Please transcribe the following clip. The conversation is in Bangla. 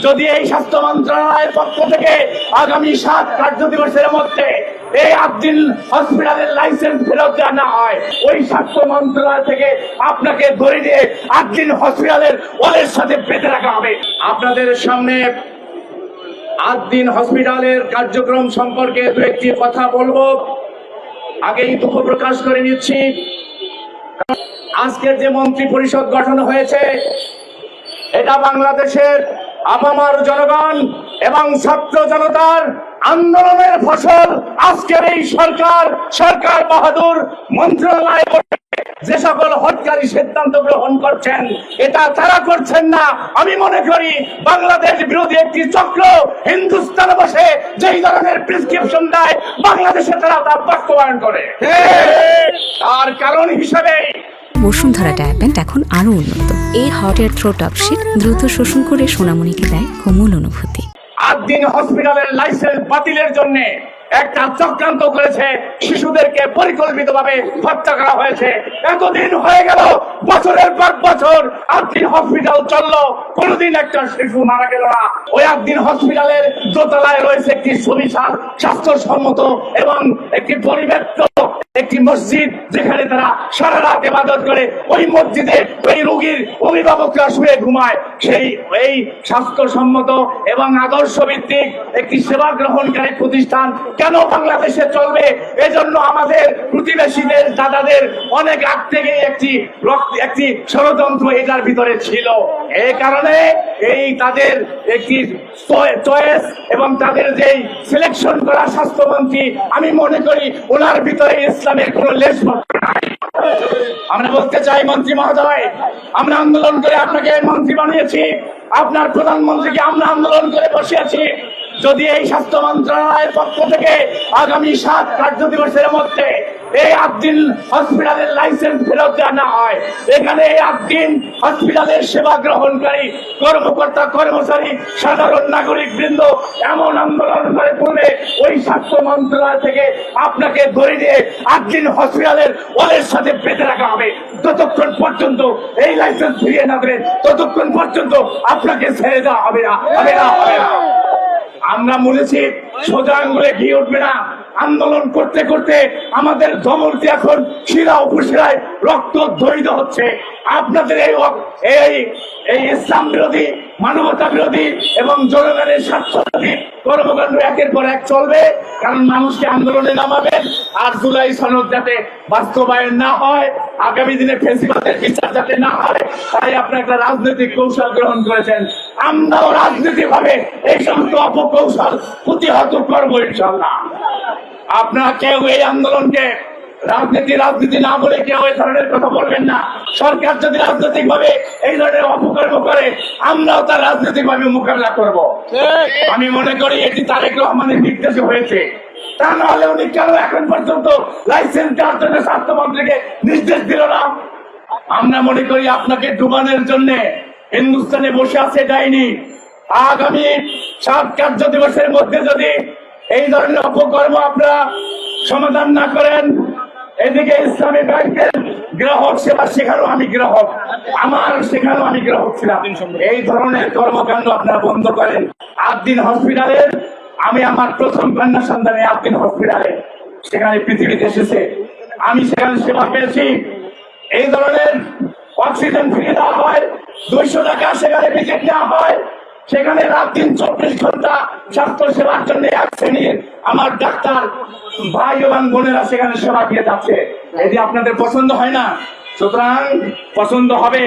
যদি এই স্বাস্থ্য মন্ত্রণালয়ের পক্ষ থেকে আগামী 7 কার্যদিবসের মধ্যে এই আদ্দিন হসপিটালের লাইসেন্স ফেরত দেওয়া না হয়, ওই স্বাস্থ্য মন্ত্রণালয় থেকে আপনাকে ধরে নিয়ে আদ্দিন হসপিটালের ওয়ালের সাথে বেঁধে রাখা হবে। আপনাদের সামনে আদ্দিন হসপিটালের কার্যক্রম সম্পর্কে দু একটি কথা বলবো। আগেই দুঃখ প্রকাশ করে নিচ্ছি, আজকের যে মন্ত্রী পরিষদ গঠন হয়েছে এটা বাংলাদেশের আপামর জনগণ এবং ছাত্র জনতার আন্দোলনের ফসল। আজকের এই সরকার বাহাদুর মন্ত্রণালয় যে সকল হটকারী সিদ্ধান্ত গ্রহণ করছেন, এটা তারা করছেন না। আমি মনে করি বাংলাদেশ বিরোধী একটি চক্র হিন্দুস্তানে বসে যেই ধরনের প্রেসক্রিপশন দেয়, বাংলাদেশে তারা তা বাস্তবায়ন করে। তার কারণ হিসাবে বসুন্ধরা ডায়াপেন্ট এখন আরো উন্নত। এই হট এয়ার থ্রো টপশিট দ্রুত শোষণ করে সোনামণিকে দেয় কোমল অনুভূতি। আদ্দিন হসপিটালের লাইসেন্স বাতিলের জন্য একটা চক্রান্ত করেছে, শিশুদেরকে পরিকল্পিতভাবে হত্যা করা হয়েছে। এতদিন হয়ে গেল, বছরের পর বছর আদ্দিন হসপিটাল চললো, কোনোদিন একটা শিশু মারা গেল না। ওই আদ্দিন হসপিটালের দোতলায় রয়েছে একটি সুবিশাল স্বাস্থ্যসম্মত এবং একটি পরিবেপ্ত একটি মসজিদ, যেখানে তারা সারা রাত ইবাদত করে। ওই মসজিদে ওই রোগীর অভিভাবকরা শুয়ে ঘুমায়। এই স্বাস্থ্যসম্মত এবং আদর্শ ভিত্তিক একটি সেবা গ্রহণকারী প্রতিষ্ঠান কেন বাংলাদেশে চলবে? এজন্য আমাদের প্রতিবেশীদের দাদাদের অনেক আগ থেকে একটি ষড়যন্ত্র এটার ভিতরে ছিল। এই কারণে তাদের একটি চয়েস এবং তাদের যেই সিলেকশন করা স্বাস্থ্যমন্ত্রী, আমি মনে করি ওনার ভিতরে ইসলামের কোন লেশ মাত্র নাই। আমরা বলতে চাই, মন্ত্রী মহোদয়, আমরা আন্দোলন করে আপনাকে মন্ত্রী বানিয়েছি, আপনার প্রধানমন্ত্রীকে আমরা আন্দোলন করে বসিয়েছি। যদি এই স্বাস্থ্য মন্ত্রণালয়ের পক্ষ থেকে আগামী 7 কার্যদিবসের মধ্যে এই আদ্দিন হসপিটালের লাইসেন্স ফেরত দেওয়া না হয়, এখানে এই আদ্দিন হসপিটালের সেবা গ্রহণকারী কর্মকর্তা কর্মচারী সাধারণ নাগরিক বৃন্দ এমন আন্দোলন করে পড়বে, ওই স্বাস্থ্য মন্ত্রণালয় থেকে আপনাকে ধরে নিয়ে আদ্দিন হসপিটালের ওয়ালের সাথে বেঁধে রাখা হবে। ততক্ষণ পর্যন্ত এই লাইসেন্স ফিরিয়ে না দেবেন, ততক্ষণ পর্যন্ত আপনাকে ছেড়ে দেওয়া হবে না। আমরা বলেছি সোজা আঙ্গুলে ঘি উঠবে না। আন্দোলন করতে করতে আমাদের ধমরটি এখন শিরা উপশিরায় রক্ত দহিত হচ্ছে। আপনাদের এই ইসলাম বিরোধী, মানবতা বিরোধী এবং জনগণের স্বার্থ বিরোধী কর্মকাণ্ড একের পর এক চলবে, কারণ মানুষকে আন্দোলনে নামাবেন। আর জুলাই সনদ যাতে বাস্তবায়ন না হয়, আগামী দিনে ফেসিবাদের বিচার যাতে না হয়, তাই আপনারা একটা রাজনৈতিক কৌশল গ্রহণ করেছেন। আমরাও রাজনীতি ভাবে এই সমস্ত অপকৌশল প্রতিহত করবো ইনশাল্লাহ। আপনারা কেউ এই আন্দোলনকে রাজনীতি না বলে কেউ এই ধরনের কথা বলবেন না। সরকার যদি রাজনৈতিক ভাবে এই ধরনের অপকর্ম করে, আমরাও তার রাজনৈতিক ভাবে মোকাবিলা করব। আমি মনে করি এটি তারেক রহমানের নির্দেশে হয়েছে। তা না হলে উনি কেন এখন পর্যন্ত লাইসেন্স দেওয়ার জন্য স্বাস্থ্যমন্ত্রীকে নির্দেশ দিল না? আমরা মনে করি আপনাকে ডুবানোর জন্য হিন্দুস্তানে বসে আছে ডাইনি। আগামী 7 কার্যদিবসের মধ্যে যদি এই ধরনের অপকর্ম আপনারা সমাধান না করেন, এদিকে ইসলামী ব্যাংকের গ্রাহক সেবা সেখানেও আমি গ্রাহক, সেখানেও আমি গ্রাহক ছিলাম। এই ধরনের কর্মকাণ্ড আপনারা বন্ধ করেন। আদ্দিন হসপিটালের আমি আমার প্রথম কন্যা সন্তানে আদ্দিন হসপিটালে সেখানে পৃথিবীতে এসেছে, আমি সেখানে সেবা পেয়েছি। এই ধরনের অক্সিজেন ফিরিয়ে দেওয়া হয়, 200 টাকা সেখানে ভিজিট নেওয়া হয়, সেখানে রাত দিন 24 ঘন্টা স্বাস্থ্য সেবার জন্য এক শ্রেণীর আমার ডাক্তার ভাই এবং বোনেরা সেখানে সেবা দিয়ে যাচ্ছে। এটি আপনাদের পছন্দ হয় না, সুতরাং পছন্দ হবে।